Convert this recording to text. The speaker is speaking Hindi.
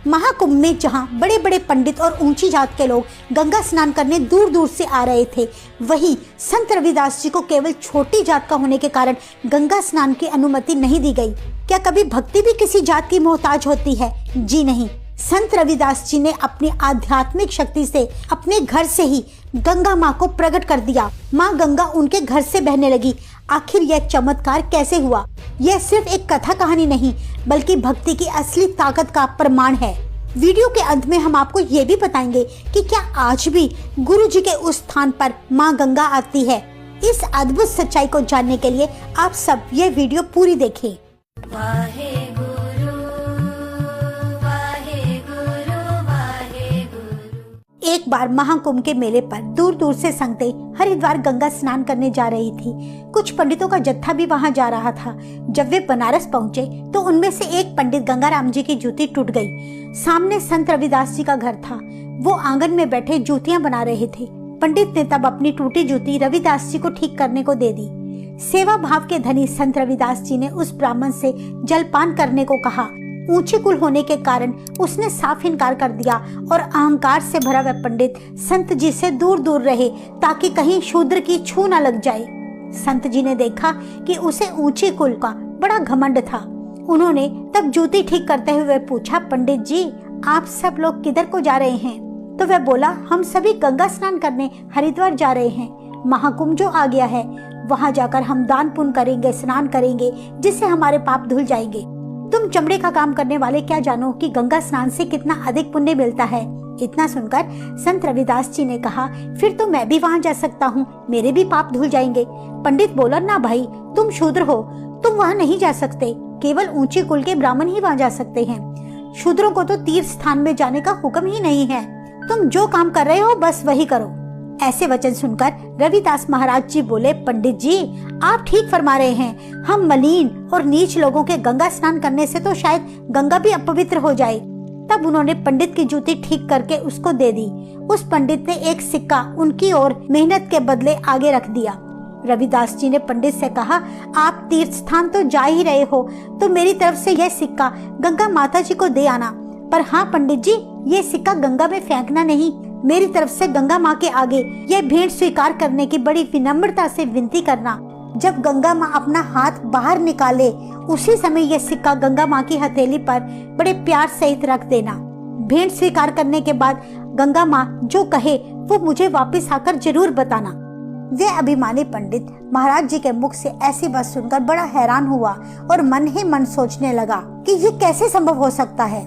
महाकुंभ में जहां बड़े बड़े पंडित और ऊंची जात के लोग गंगा स्नान करने दूर दूर से आ रहे थे, वहीं संत रविदास जी को केवल छोटी जात का होने के कारण गंगा स्नान की अनुमति नहीं दी गई। क्या कभी भक्ति भी किसी जात की मोहताज होती है? जी नहीं। संत रविदास जी ने अपनी आध्यात्मिक शक्ति से अपने घर से ही गंगा माँ को प्रकट कर दिया। माँ गंगा उनके घर से बहने लगी। आखिर यह चमत्कार कैसे हुआ? यह सिर्फ एक कथा कहानी नहीं, बल्कि भक्ति की असली ताकत का प्रमाण है। वीडियो के अंत में हम आपको ये भी बताएंगे कि क्या आज भी गुरु जी के उस स्थान पर माँ गंगा आती है। इस अद्भुत सच्चाई को जानने के लिए आप सब ये वीडियो पूरी देखें। एक बार महाकुंभ के मेले पर दूर दूर से संगतें हरिद्वार गंगा स्नान करने जा रही थी। कुछ पंडितों का जत्था भी वहां जा रहा था। जब वे बनारस पहुंचे तो उनमें से एक पंडित गंगाराम जी की जूती टूट गई। सामने संत रविदास जी का घर था। वो आंगन में बैठे जूतियां बना रहे थे। पंडित ने तब अपनी टूटी जूती रविदास जी को ठीक करने को दे दी। सेवा भाव के धनी संत रविदास जी ने उस ब्राह्मण से जलपान करने को कहा। ऊंचे कुल होने के कारण उसने साफ इनकार कर दिया और अहंकार से भरा वह पंडित संत जी से दूर दूर रहे ताकि कहीं शूद्र की छू न लग जाए। संत जी ने देखा कि उसे ऊंचे कुल का बड़ा घमंड था। उन्होंने तब जूती ठीक करते हुए पूछा, पंडित जी आप सब लोग किधर को जा रहे हैं? तो वह बोला, हम सभी गंगा स्नान करने हरिद्वार जा रहे हैं। महाकुंभ जो आ गया है, वहाँ जाकर हम दान पुण्य करेंगे, स्नान करेंगे, जिससे हमारे पाप धुल जाएंगे। तुम चमड़े का काम करने वाले क्या जानो कि गंगा स्नान से कितना अधिक पुण्य मिलता है। इतना सुनकर संत रविदास जी ने कहा, फिर तो मैं भी वहाँ जा सकता हूँ, मेरे भी पाप धुल जाएंगे। पंडित बोला, ना भाई, तुम शूद्र हो, तुम वहाँ नहीं जा सकते। केवल ऊंचे कुल के ब्राह्मण ही वहाँ जा सकते हैं। शूद्रों को तो तीर्थ स्थान में जाने का हुक्म ही नहीं है। तुम जो काम कर रहे हो बस वही करो। ऐसे वचन सुनकर रविदास महाराज जी बोले, पंडित जी आप ठीक फरमा रहे हैं। हम मलिन और नीच लोगों के गंगा स्नान करने से तो शायद गंगा भी अपवित्र हो जाए। तब उन्होंने पंडित की जूती ठीक करके उसको दे दी। उस पंडित ने एक सिक्का उनकी ओर मेहनत के बदले आगे रख दिया। रविदास जी ने पंडित से कहा, आप तीर्थ स्थान तो जा ही रहे हो, तो मेरी तरफ से यह सिक्का गंगा माता जी को दे आना। पर हाँ पंडित जी, ये सिक्का गंगा में फेंकना नहीं। मेरी तरफ से गंगा माँ के आगे यह भेंट स्वीकार करने की बड़ी विनम्रता से विनती करना। जब गंगा माँ अपना हाथ बाहर निकाले, उसी समय यह सिक्का गंगा माँ की हथेली पर बड़े प्यार सहित रख देना। भेंट स्वीकार करने के बाद गंगा माँ जो कहे वो मुझे वापस आकर जरूर बताना। वह अभिमानी पंडित महाराज जी के मुख से ऐसी बात सुनकर बड़ा हैरान हुआ और मन ही मन सोचने लगा कि ये कैसे संभव हो सकता है।